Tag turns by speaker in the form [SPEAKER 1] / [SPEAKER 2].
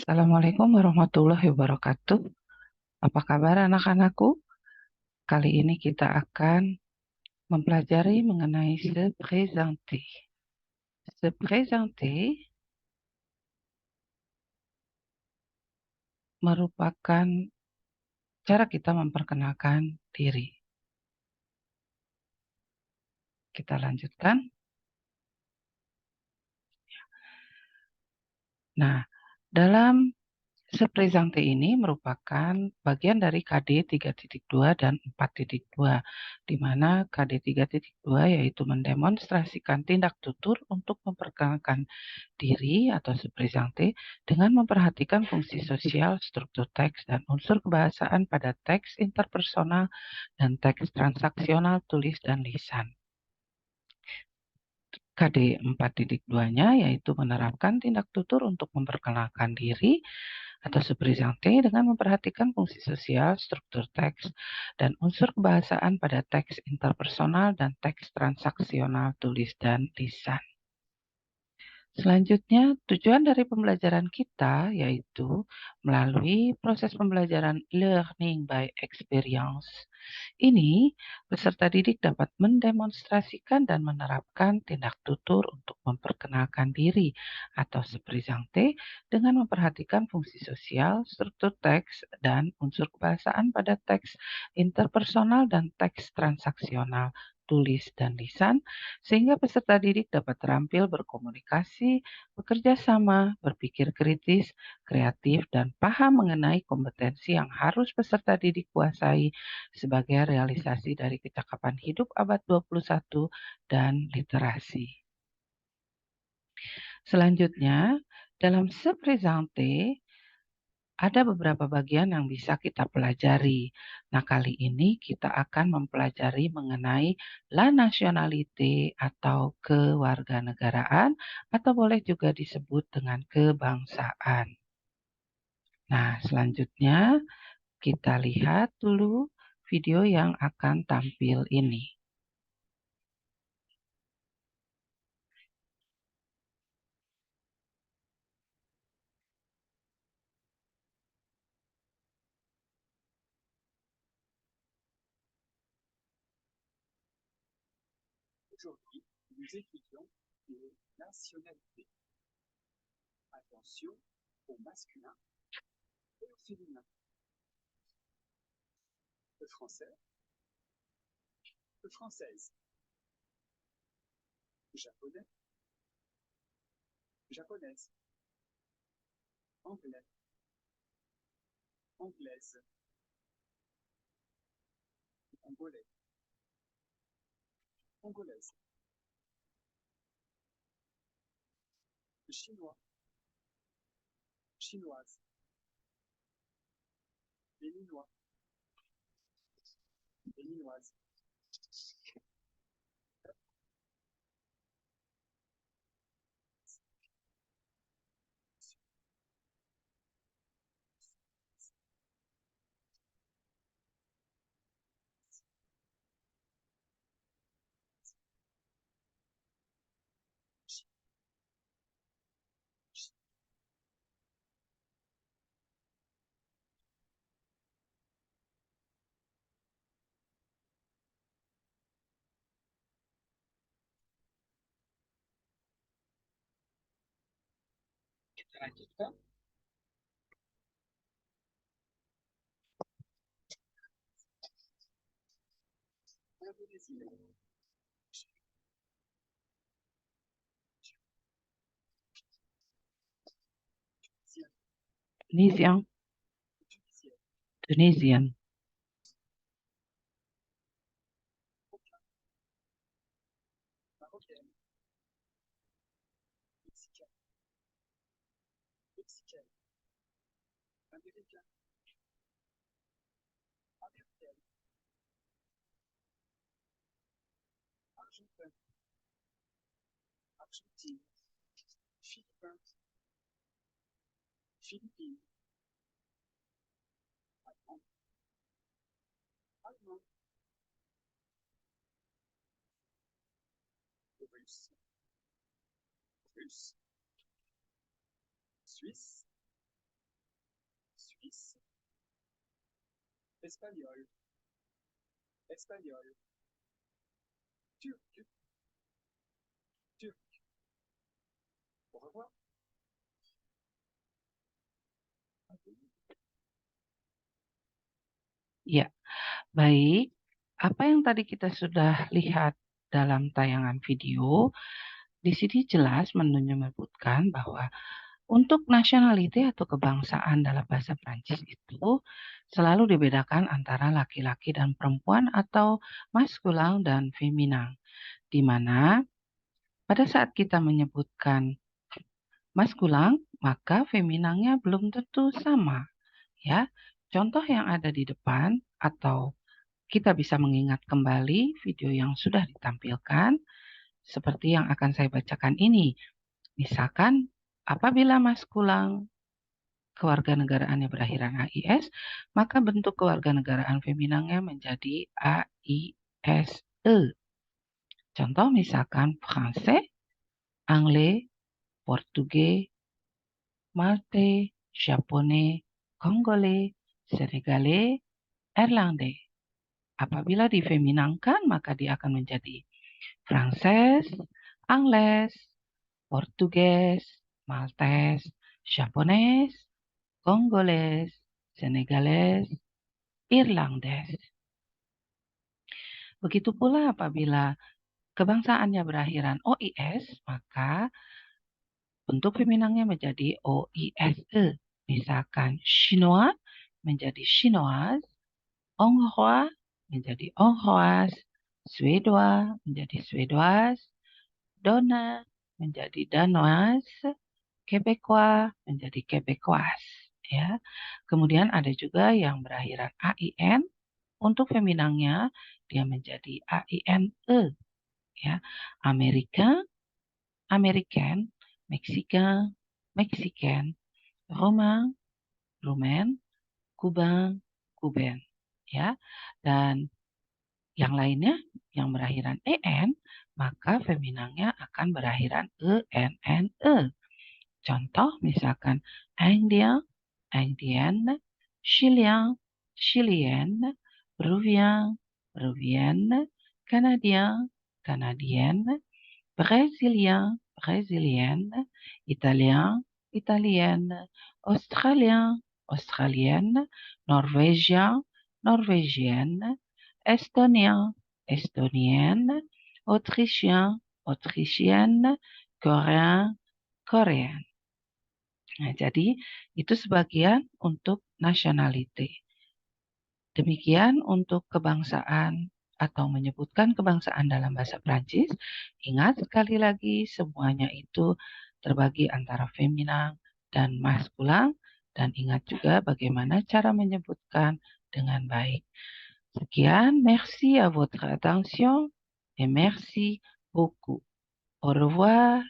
[SPEAKER 1] Assalamualaikum warahmatullahi wabarakatuh. Apa kabar anak-anakku? Kali ini kita akan mempelajari mengenai se présenter. Se présenter merupakan cara kita memperkenalkan diri. Kita lanjutkan. Nah, dalam se présenter ini merupakan bagian dari KD 3.2 dan 4.2, di mana KD 3.2 yaitu mendemonstrasikan tindak tutur untuk memperkenalkan diri atau se présenter dengan memperhatikan fungsi sosial, struktur teks, dan unsur kebahasaan pada teks interpersonal dan teks transaksional tulis dan lisan. KD 4.2-nya yaitu menerapkan tindak tutur untuk memperkenalkan diri atau se présenter dengan memperhatikan fungsi sosial, struktur teks, dan unsur kebahasaan pada teks interpersonal dan teks transaksional tulis dan lisan. Selanjutnya, tujuan dari pembelajaran kita yaitu melalui proses pembelajaran learning by experience. Ini, peserta didik dapat mendemonstrasikan dan menerapkan tindak tutur untuk memperkenalkan diri atau se présenter dengan memperhatikan fungsi sosial, struktur teks, dan unsur kebahasaan pada teks interpersonal dan teks transaksional tulis dan lisan, sehingga peserta didik dapat terampil berkomunikasi, bekerja sama, berpikir kritis, kreatif, dan paham mengenai kompetensi yang harus peserta didik kuasai sebagai realisasi dari kecakapan hidup abad 21 dan literasi. Selanjutnya, dalam se présenter, ada beberapa bagian yang bisa kita pelajari. Nah, kali ini kita akan mempelajari mengenai la nationalité atau kewarganegaraan, atau boleh juga disebut dengan kebangsaan. Nah, selanjutnya kita lihat dulu video yang akan tampil ini.
[SPEAKER 2] Aujourd'hui, nous étudions les nationalités. Attention au masculin et au féminin. Le français, le française. Le japonais, japonaise. Anglais, anglaise. Angolais, angolaise. Le chinois, chinoise. Béninois, béninoise.
[SPEAKER 1] Kita lanjutkan.
[SPEAKER 2] Indonésien,
[SPEAKER 1] Tunisian,
[SPEAKER 2] tunisien,
[SPEAKER 1] Tunisian,
[SPEAKER 2] marocaine, mexicain, mexicaine, américain, américaine, argentin, argentine, philippin, philippine, allemand, allemand, russe, russe, suisse, Espagnol. Espagnol. Turc. Turc. Au revoir.
[SPEAKER 1] Ya, baik. Apa yang tadi kita sudah lihat dalam tayangan video, di sini jelas menyebutkan bahwa untuk nationality atau kebangsaan dalam bahasa Prancis itu selalu dibedakan antara laki-laki dan perempuan atau maskulin dan feminin, di mana pada saat kita menyebutkan maskulin, maka feminangnya belum tentu sama, ya. Contoh yang ada di depan atau kita bisa mengingat kembali video yang sudah ditampilkan seperti yang akan saya bacakan ini. Misalkan apabila maskulin kewarganegaraannya berakhiran AIS, maka bentuk kewarganegaraan feminangnya menjadi AISE. Contoh misalkan Français, Anglais, Portugais, Maltais, Japonais, Congolais, Senegalais, Irlandais. Apabila difeminangkan, maka dia akan menjadi Frances, Angles, Portugis, Maltese, Japones, Congolese, Senegalese, Irlandes. Begitu pula apabila kebangsaannya berakhiran OIS, maka bentuk feminangnya menjadi OISE. Misalkan Chinois menjadi Chinoise, Hongrois menjadi Hongroise, Swedois menjadi Suédoise, Dona menjadi Danoise, Quebecois menjadi Quebecoise. Ya. Kemudian ada juga yang berakhiran AIN, untuk feminangnya dia menjadi AINE. Ya. Amerika, American, Mexican, Mexican, Romain, Romain, Kuban, Kuben. Ya. Dan yang lainnya yang berakhiran EN, maka feminangnya akan berakhiran ENNE. Contoh misalkan Indien, Indienne, Chilien, Chilienne, Peruvian, Peruvienne, Canadien, Canadienne, Brésilien, Brésilienne, Italien, Italienne, Australien, Australienne, Norvégien, Norvégienne, Estonien, Estonienne, Autrichien, Autrichienne, Coréen, Korean. Nah, jadi itu sebagian untuk nationality. Demikian untuk kebangsaan atau menyebutkan kebangsaan dalam bahasa Prancis. Ingat sekali lagi semuanya itu terbagi antara feminin dan maskulin, dan ingat juga bagaimana cara menyebutkan dengan baik. Sekian, merci à votre attention et merci beaucoup. Au revoir.